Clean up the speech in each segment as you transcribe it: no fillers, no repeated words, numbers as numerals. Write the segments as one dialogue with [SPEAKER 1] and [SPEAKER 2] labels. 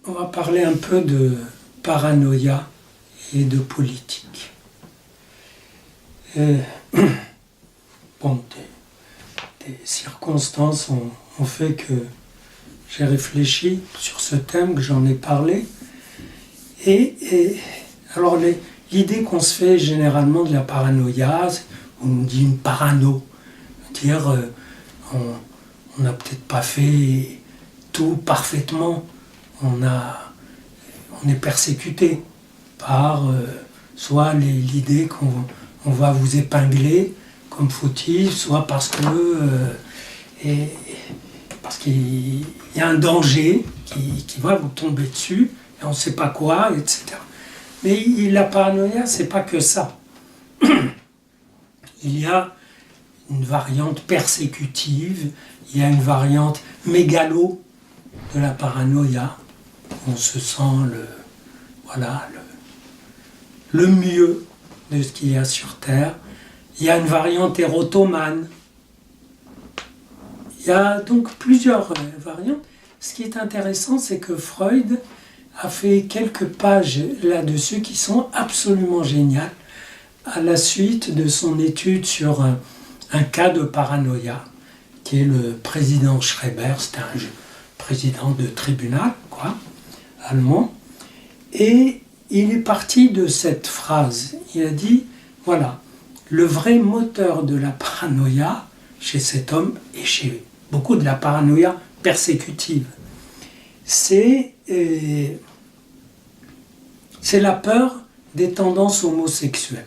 [SPEAKER 1] on va parler un peu de paranoïa et de politique. Bon, des circonstances ont fait que j'ai réfléchi sur ce thème, que j'en ai parlé. Et alors l'idée qu'on se fait généralement de la paranoïa, on dit une parano, dire on n'a peut-être pas fait tout parfaitement, on est persécuté par soit l'idée qu'on va vous épingler comme fautif, soit parce qu'il y a un danger qui va vous tomber dessus, et on ne sait pas quoi, etc. Mais la paranoïa, c'est pas que ça. Il y a une variante persécutive, il y a une variante mégalo de la paranoïa. On se sent le mieux de ce qu'il y a sur Terre. Il y a une variante érotomane. Il y a donc plusieurs variantes. Ce qui est intéressant, c'est que Freud a fait quelques pages là-dessus qui sont absolument géniales à la suite de son étude sur un cas de paranoïa, qui est le président Schreiber, c'était un président de tribunal, allemand, et il est parti de cette phrase. Il a dit, voilà, le vrai moteur de la paranoïa chez cet homme, et chez beaucoup de la paranoïa persécutive, c'est la peur des tendances homosexuelles.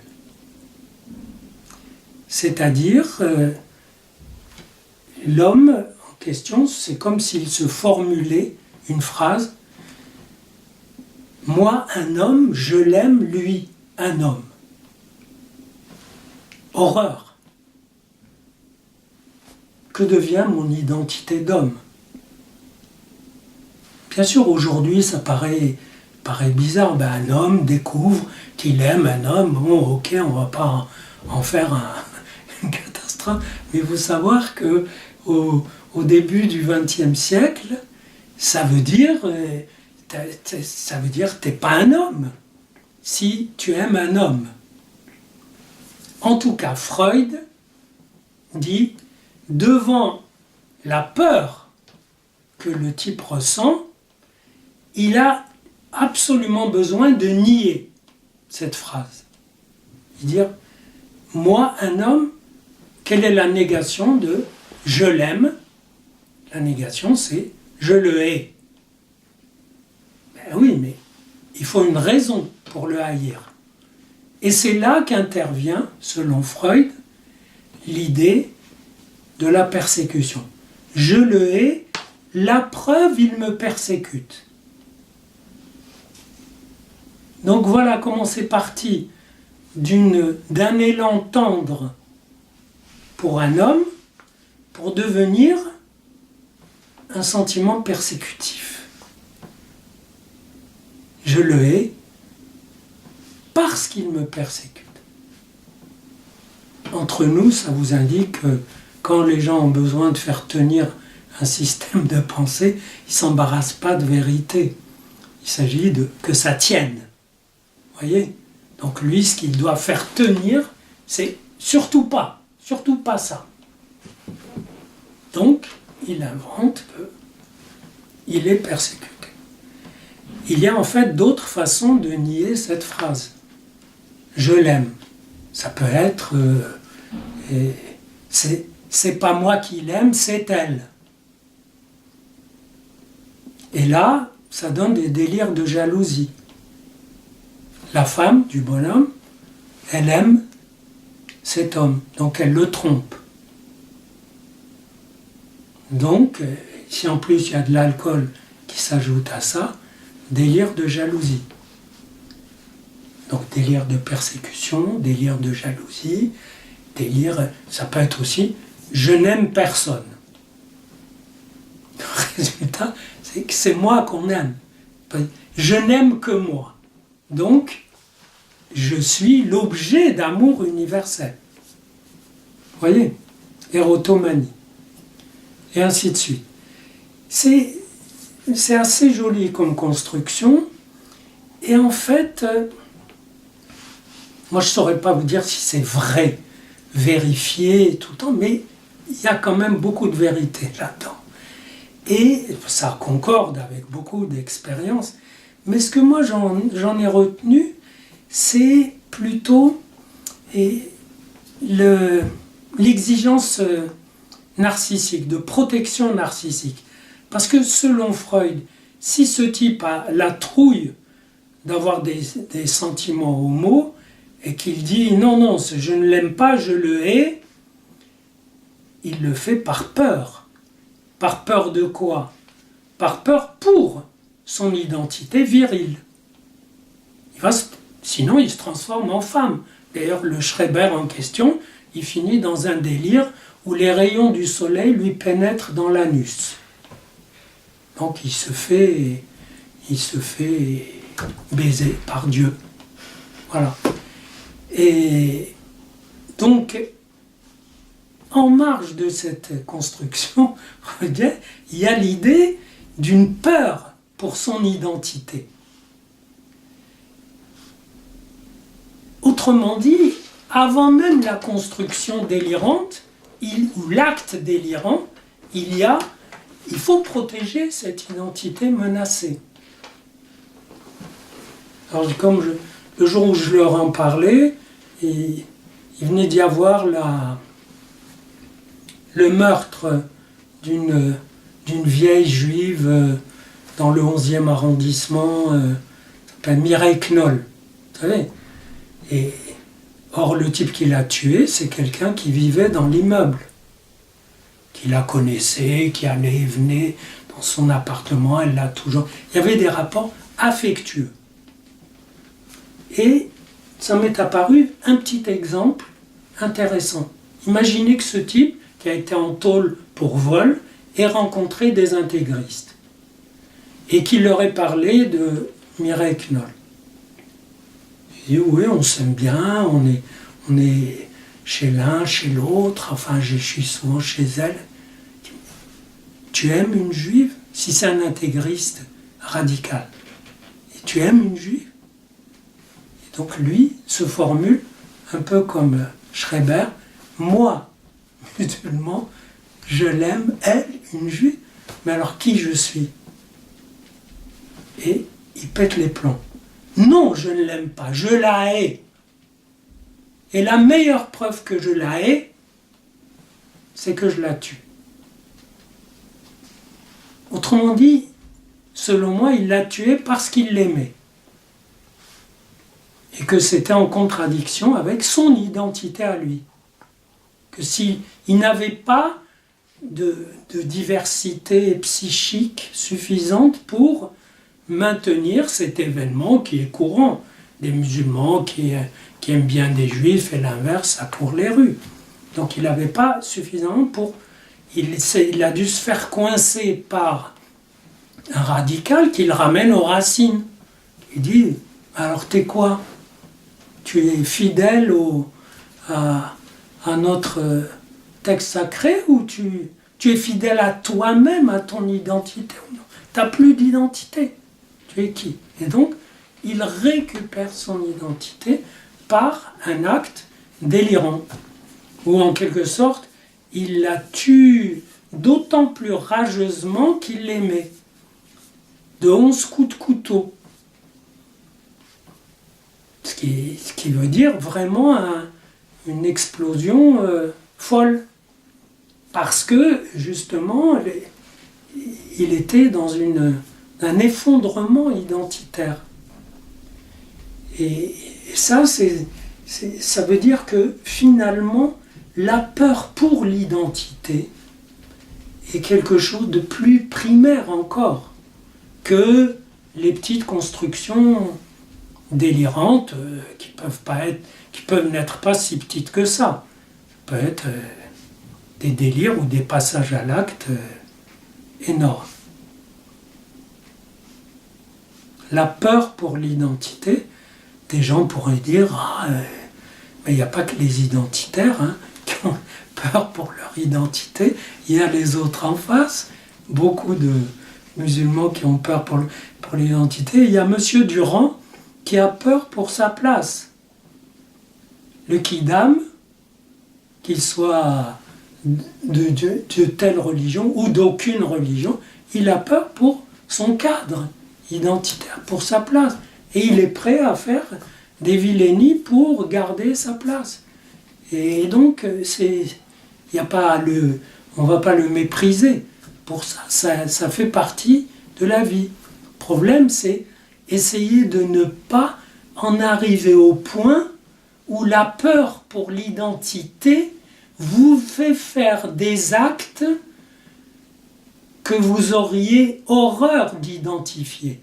[SPEAKER 1] C'est-à-dire, l'homme en question, c'est comme s'il se formulait une phrase « Moi, un homme, je l'aime, lui, un homme. » Horreur. Que devient mon identité d'homme? Bien sûr, aujourd'hui, ça paraît bizarre. Un homme découvre qu'il aime un homme. Bon, ok, on ne va pas en faire une catastrophe. Mais il faut savoir qu'au début du XXe siècle, ça veut dire que tu n'es pas un homme si tu aimes un homme. En tout cas, Freud dit, devant la peur que le type ressent, il a absolument besoin de nier cette phrase. Dire, moi, un homme, quelle est la négation de « je l'aime » ? La négation, c'est « je le hais ». Ben oui, mais il faut une raison pour le haïr. Et c'est là qu'intervient, selon Freud, l'idée de la persécution. Je le hais, la preuve, il me persécute. Donc voilà comment c'est parti d'un élan tendre pour un homme, pour devenir un sentiment persécutif. Je le hais parce qu'il me persécute. Entre nous, ça vous indique que quand les gens ont besoin de faire tenir un système de pensée, ils ne s'embarrassent pas de vérité. Il s'agit que ça tienne. Voyez ? Donc lui, ce qu'il doit faire tenir, c'est surtout pas ça. Donc, il invente qu'il est persécuté. Il y a en fait d'autres façons de nier cette phrase. Je l'aime. Ça peut être c'est pas moi qui l'aime, c'est elle. Et là, ça donne des délires de jalousie. La femme du bonhomme, elle aime cet homme, donc elle le trompe. Donc, si en plus il y a de l'alcool qui s'ajoute à ça, délire de jalousie. Donc délire de persécution, délire de jalousie, délire, ça peut être aussi « je n'aime personne ». Le résultat, c'est que c'est moi qu'on aime. Je n'aime que moi. Donc, je suis l'objet d'amour universel. Vous voyez ? Érotomanie. Et ainsi de suite. c'est assez joli comme construction. Et en fait, moi je ne saurais pas vous dire si c'est vrai, vérifié tout le temps, mais il y a quand même beaucoup de vérité là-dedans. Et ça concorde avec beaucoup d'expériences. Mais ce que moi j'en ai retenu, c'est plutôt l'exigence narcissique, de protection narcissique. Parce que selon Freud, si ce type a la trouille d'avoir des sentiments homo, et qu'il dit non, non, je ne l'aime pas, je le hais, il le fait par peur. Par peur de quoi? Par peur pour son identité virile. Sinon, il se transforme en femme. D'ailleurs, le Schreiber en question, il finit dans un délire où les rayons du soleil lui pénètrent dans l'anus. Donc il se fait baiser par Dieu. Voilà. Et donc, en marge de cette construction, il y a l'idée d'une peur pour son identité. Autrement dit, avant même la construction délirante, ou l'acte délirant, il faut protéger cette identité menacée. Alors, comme le jour où je leur en parlais, il venait d'y avoir le meurtre d'une vieille juive dans le 11e arrondissement, s'appelle Mireille Knoll, vous savez. Et or, le type qui l'a tuée, c'est quelqu'un qui vivait dans l'immeuble, qui la connaissait, qui allait et venait dans son appartement, elle l'a toujours... Il y avait des rapports affectueux. Et ça m'est apparu un petit exemple intéressant. Imaginez que ce type, qui a été en tôle pour vol, ait rencontré des intégristes et qu'il leur ait parlé de Mireille Knoll. Il dit oui, on s'aime bien, on est chez l'un, chez l'autre, enfin je suis souvent chez elle. Tu aimes une juive? Si c'est un intégriste radical. Et tu aimes une juive? Et donc lui se formule un peu comme Schreiber, moi, musulman, je l'aime, elle, une juive, mais alors qui je suis? Et il pète les plombs. Non, je ne l'aime pas, je la hais. Et la meilleure preuve que je la hais, c'est que je la tue. Autrement dit, selon moi, il l'a tuée parce qu'il l'aimait. Et que c'était en contradiction avec son identité à lui. Que s'il n'avait pas de diversité psychique suffisante pour maintenir cet événement qui est courant. Des musulmans qui aiment bien des juifs et l'inverse, ça court les rues. Donc il n'avait pas suffisamment pour... Il a dû se faire coincer par un radical qui le ramène aux racines. Il dit, alors t'es quoi? Tu es fidèle à notre texte sacré ou tu es fidèle à toi-même, à ton identité? Tu n'as plus d'identité. Tu es qui? Et donc, il récupère son identité par un acte délirant, où en quelque sorte, il la tue d'autant plus rageusement qu'il l'aimait, de 11 coups de couteau. Ce qui veut dire vraiment une explosion folle. Parce que, justement, il était dans un effondrement identitaire. Et ça, ça veut dire que, finalement, la peur pour l'identité est quelque chose de plus primaire encore que les petites constructions délirantes qui peuvent n'être pas si petites que ça. Ça peut être des délires ou des passages à l'acte énormes. La peur pour l'identité, des gens pourraient dire mais il n'y a pas que les identitaires qui ont peur pour leur identité, il y a les autres en face. Beaucoup de musulmans qui ont peur pour l'identité. Il y a Monsieur Durand qui a peur pour sa place. Le Kidam, qu'il soit de telle religion ou d'aucune religion, il a peur pour son cadre identitaire, pour sa place. Et il est prêt à faire des vilainies pour garder sa place. Et donc, on ne va pas le mépriser pour ça. Ça fait partie de la vie. Le problème, c'est essayer de ne pas en arriver au point où la peur pour l'identité vous fait faire des actes que vous auriez horreur d'identifier,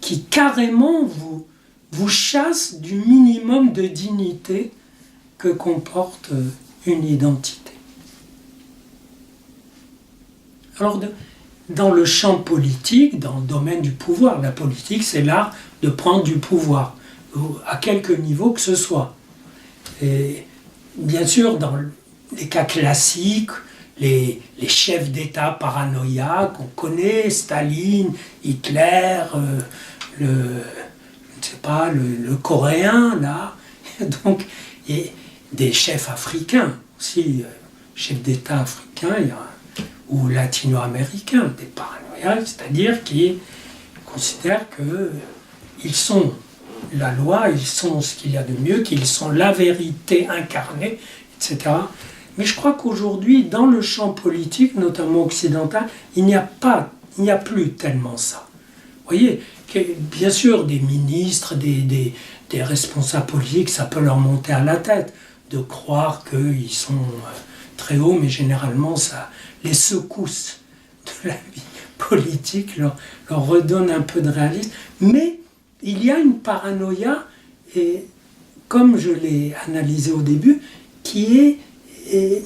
[SPEAKER 1] qui carrément vous chassent du minimum de dignité que comporte une identité. Alors, dans le champ politique, dans le domaine du pouvoir, la politique, c'est l'art de prendre du pouvoir, à quelque niveau que ce soit. Et bien sûr, dans les cas classiques, les chefs d'État paranoïaques, on connaît Staline, Hitler, le Coréen, là, donc, et des chefs africains aussi, chefs d'État africains, ou latino-américains, des paranoïaques, c'est-à-dire qui considèrent qu'ils sont la loi, ils sont ce qu'il y a de mieux, qu'ils sont la vérité incarnée, etc. Mais je crois qu'aujourd'hui, dans le champ politique, notamment occidental, il n'y a plus tellement ça. Vous voyez, bien sûr, des ministres, des responsables politiques, ça peut leur monter à la tête de croire qu'ils sont très hauts, mais généralement, ça, les secousses de la vie politique leur redonnent un peu de réalisme. Mais il y a une paranoïa, et comme je l'ai analysé au début, qui est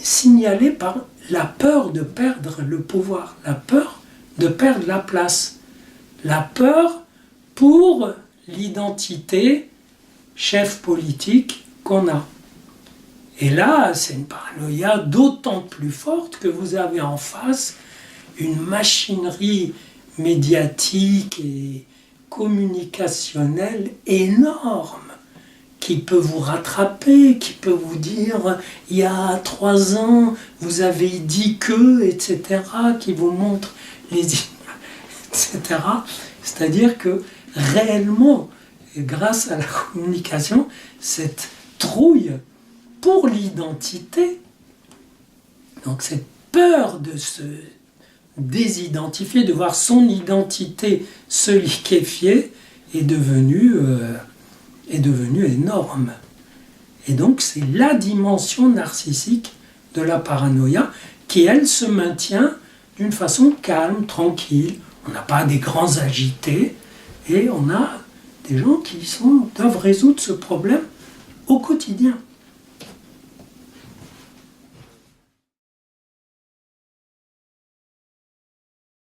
[SPEAKER 1] signalée par la peur de perdre le pouvoir, la peur de perdre la place, la peur pour l'identité chef politique qu'on a. Et là, c'est une paranoïa d'autant plus forte que vous avez en face une machinerie médiatique et communicationnelle énorme qui peut vous rattraper, qui peut vous dire il y a 3 ans vous avez dit que, etc., qui vous montre les images, etc. C'est-à-dire que réellement, grâce à la communication, cette trouille pour l'identité, donc cette peur de se désidentifier, de voir son identité se liquéfier, est devenue énorme. Et donc c'est la dimension narcissique de la paranoïa qui, elle, se maintient d'une façon calme, tranquille. On n'a pas des grands agités et on a des gens qui doivent résoudre ce problème au quotidien.